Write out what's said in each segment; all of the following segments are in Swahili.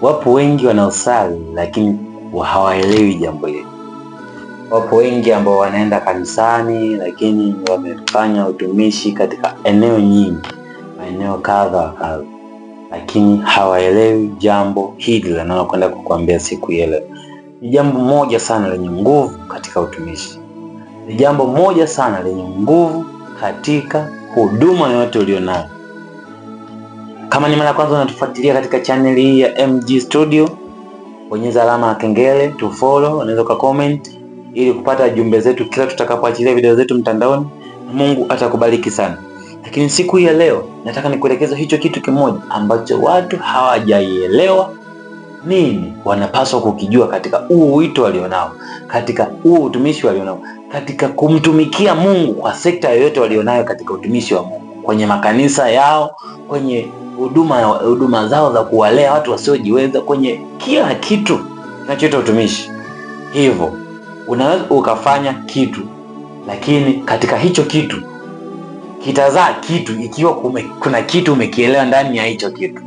Wapo wengi wanaosali lakini hawaelewi jambo hili. Wapo wengi ambao wanaenda kanisani lakini wamefanya utumishi katika eneo nyingi, maeneo kadha wa kadha, lakini hawaelewi jambo hili linalokwenda kukuambia siku ya leo. Ni jambo moja sana lenye nguvu katika utumishi. Ni jambo moja sana lenye nguvu katika huduma yote ulionayo. Kama ni mara ya kwanza unatufuatilia katika channel hii ya MG Studio, bonyeza alama ya kengele to follow, unaweza comment ili kupata jumbe zetu kila tutakapoachilia video zetu mtandaoni. Mungu atakubariki sana. Lakini siku hii ya leo nataka nikuelekeza hicho kitu kimoja ambacho watu hawajaielewa nini wanapaswa kukijua katika huu wito walionao, katika huu utumishi walionao, katika kumtumikia Mungu kwa sekta yoyote walionayo katika utumishi wa Mungu, kwenye makanisa yao, kwenye huduma zao za kuwalea watu wasiojiweza, kwenye kila kitu kinachoitwa utumishi. Hivyo unaweza ukafanya kitu, lakini katika hicho kitu kitazaa kitu ikiwa kuna kitu umekielewa ndani ya hicho kitu.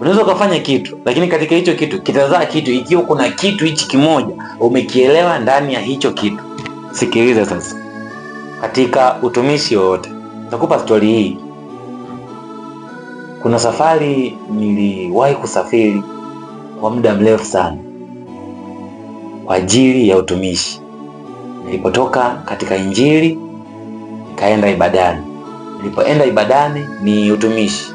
Unaweza ukafanya kitu, lakini katika hicho kitu kitazaa kitu ikiwa kuna kitu hichi kimoja umekielewa ndani ya hicho kitu. Sikiliza sasa. Katika utumishi wote, nitakupa story hii. Kuna safari niliwahi kusafiri kwa muda mrefu sana kwa ajili ya utumishi. Nilipotoka katika Injili nikaenda ibadani. Nilipoenda ibadani ni utumishi.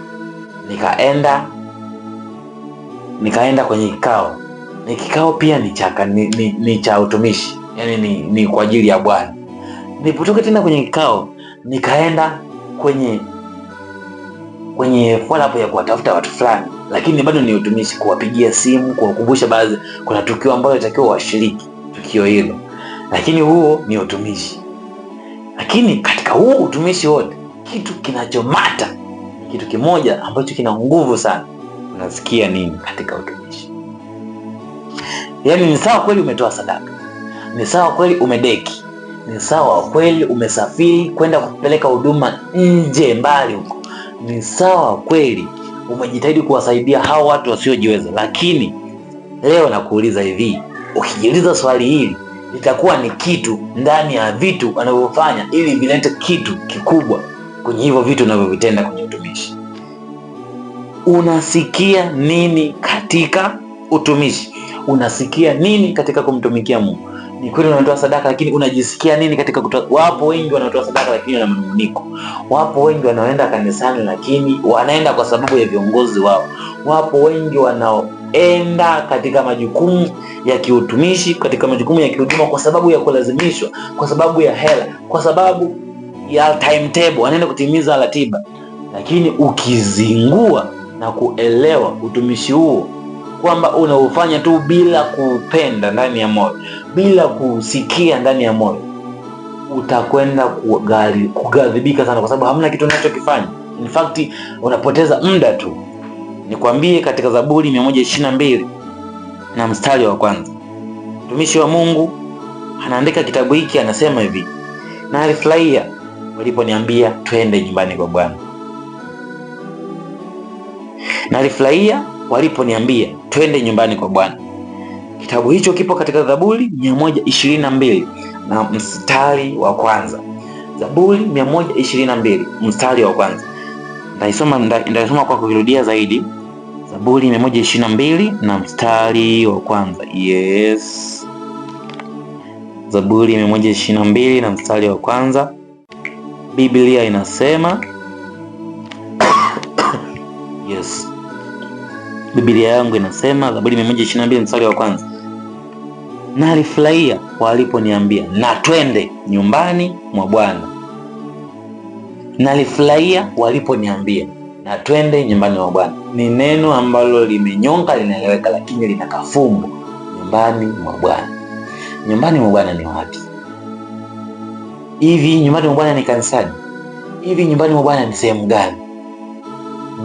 Nikaenda kwenye kikao. Ni kikao pia ni cha utumishi. Yaani ni kwa ajili ya Bwana. Nilipotoka tena kwenye kikao nikaenda kwenye follow up ya kuwatafuta watu fulani, lakini bado ni utumishi, kuwapigia simu, kuwakumbusha baadhi kuna tukio ambalo litakiwa washiriki tukio hilo, lakini huo ni utumishi. Lakini katika huo utumishi wote kitu kinachomata ni kitu kimoja ambacho kina nguvu sana. Unasikia nini katika utumishi? Yaani ni sawa kweli umetoa sadaka, ni sawa kweli umedeki, ni sawa kweli umesafiri kwenda kupeleka huduma nje mbali huko, ni sawa kweli umejitahidi kuwasaidia hao watu wasiojiweza. Lakini leo nakuuliza hivi, ukijiuliza swali hili, litakuwa ni kitu ndani ya vitu wanavyofanya ili vilete kitu kikubwa kwenye hivyo vitu unavyovitenda kwenye utumishi. Unasikia nini katika utumishi? Unasikia nini katika kumtumikia Mungu? Ni kweli unatoa sadaka, lakini unajisikia nini katika kutoa? Wapo wengi wanatoa sadaka lakini wana manunguniko. Wapo wengi wanaoenda kanisani lakini wanaenda kwa sababu ya viongozi wao. Wapo wengi wanaoenda katika majukumu ya kiutumishi, katika majukumu ya kihuduma kwa sababu ya kulazimishwa, kwa sababu ya hela, kwa sababu ya timetable, wanaenda kutimiza ratiba. Lakini ukizingua na kuelewa utumishi huo kwamba unaufanya tu bila kupenda ndani ya moyo, bila kusikia ndani ya moyo, utakwenda kughadhibika sana, kwa sababu hamna kitu unachokifanya. In fact unapoteza muda tu. Nikwambie, katika Zaburi 122 na mstari wa kwanza, mtumishi wa Mungu anaandika kitabu hiki, anasema hivi: na alifurahia waliponiambia twende nyumbani kwa Bwana. Na alifurahia waliponiambia twende nyumbani kwa Bwana. Kitabu hicho kipo katika Zaburi 122 na mstari wa kwanza. Zaburi 122 mstari wa kwanza. Ndaisoma kwa kurudia zaidi. Zaburi 122 na mstari wa kwanza. Yes. Zaburi 122 na mstari wa kwanza. Biblia inasema yes. Biblia yangu inasema Zaburi 122 mstari wa kwanza, na alifurahia waliponiambia na twende nyumbani mwa Bwana. Na alifurahia waliponiambia na twende nyumbani mwa Bwana. Ni neno ambalo limenyonga, linaeleweka, lakini lina kafumbo. Nyumbani mwa Bwana. Nyumbani mwa Bwana ni wapi? Hivi nyumbani mwa Bwana ni kanisani? Hivi nyumbani mwa Bwana ni sehemu gani?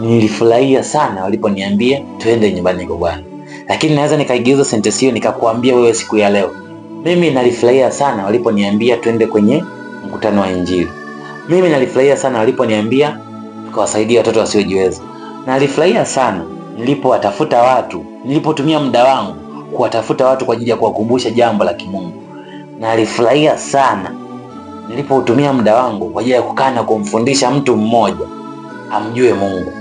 Nilifurahia sana waliponiambia twende nyumbani kwa Bwana. Lakini naweza nikaigeuza sentence hiyo nikakuambia wewe siku ya leo, mimi nalifurahia sana waliponiambia twende kwenye mkutano wa Injili. Mimi nalifurahia sana waliponiambia tukawasaidia watoto wasiojiweza. Nalifurahia sana nilipotumia muda wangu kuwatafuta watu kwa ajili ya kuwakumbusha jambo la kimungu. Na alifurahia sana nilipotumia muda wangu kwa ajili ya kukaa na kumfundisha mtu mmoja amjue Mungu.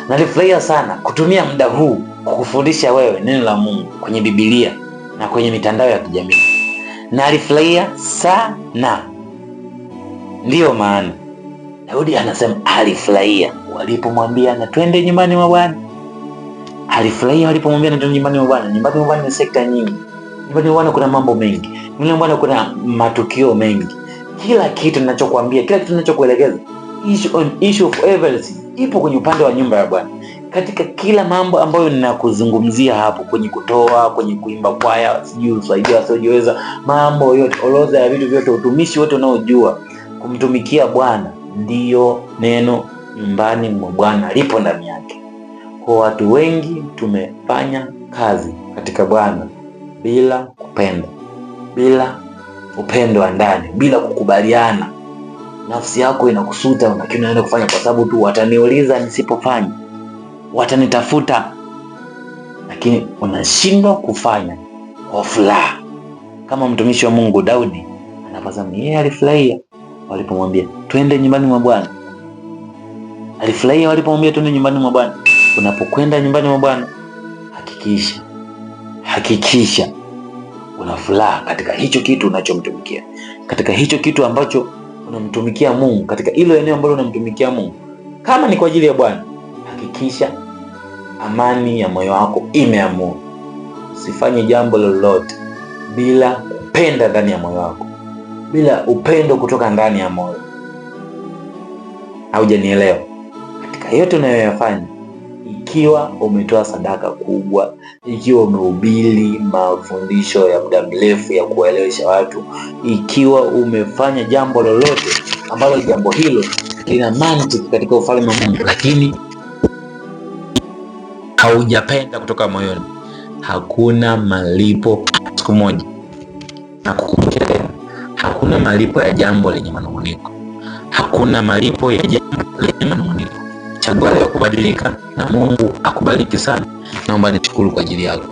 Na alifurahia sana kutumia muda huu kukufundisha wewe neno la Mungu kwenye Biblia na kwenye mitandao ya kijamii. Na alifurahia sana. Ndiyo maana Daudi anasema alifurahia walipomwambia na twende nyumbani mwa Bwana. Alifurahia walipomwambia na twende nyumbani mwa Bwana. Nyumbani mwa Bwana ni sekta nyingi. Nyumbani mwa Bwana kuna mambo mengi. Nyumbani mwa Bwana kuna matukio mengi. Kila kitu ninachokuambia, kila kitu ninachokuelekeza, issue of everything ipo kwenye upande wa nyumba ya Bwana. Katika kila mambo ambayo ninakuzungumzia hapo, kwenye kutoa, kwenye kuimba kwaya, sijui usaidia wasiojiweza, mambo yote, orodha ya vitu vyote, utumishi wote unaojua kumtumikia Bwana, ndiyo neno nyumbani mwa Bwana lipo ndani yake. Kwa watu wengi tumefanya kazi katika Bwana bila kupenda, bila upendo wa ndani, bila kukubaliana. Nafsi yako inakusuta, unaenda kufanya kwa sababu tu wataniuliza nisipofanya, watanitafuta, lakini unashindwa kufanya kwa furaha. Kama mtumishi wa Mungu Daudi anapasema yeye alifurahia walipomwambia twende nyumbani mwa Bwana. Alifurahia walipomwambia twende nyumbani mwa Bwana. Unapokwenda nyumbani mwa Bwana, hakikisha una furaha katika hicho kitu unachomtumikia, katika hicho kitu ambacho unamtumikia Mungu, katika hilo eneo ambalo unamtumikia Mungu. Kama ni kwa ajili ya Bwana, hakikisha amani ya moyo wako imeamua. Usifanye jambo lolote bila kupenda ndani ya moyo wako, bila upendo kutoka ndani ya moyo. Haujanielewa? Katika yote unayoyafanya, ikiwa umetoa sadaka kubwa, ikiwa umehubiri mafundisho ya muda mrefu ya kuwaelewesha watu, ikiwa umefanya jambo lolote ambalo jambo hilo lina mantiki katika ufalme wa Mungu, lakini haujapenda kutoka moyoni, hakuna malipo siku moja. Na kukumbusha, hakuna malipo ya jambo lenye manunguniko. Hakuna malipo ya jambo lenye manunguniko. Chagua leo kubadilika na Mungu akubariki sana. Naomba nishukuru kwa ajili yako.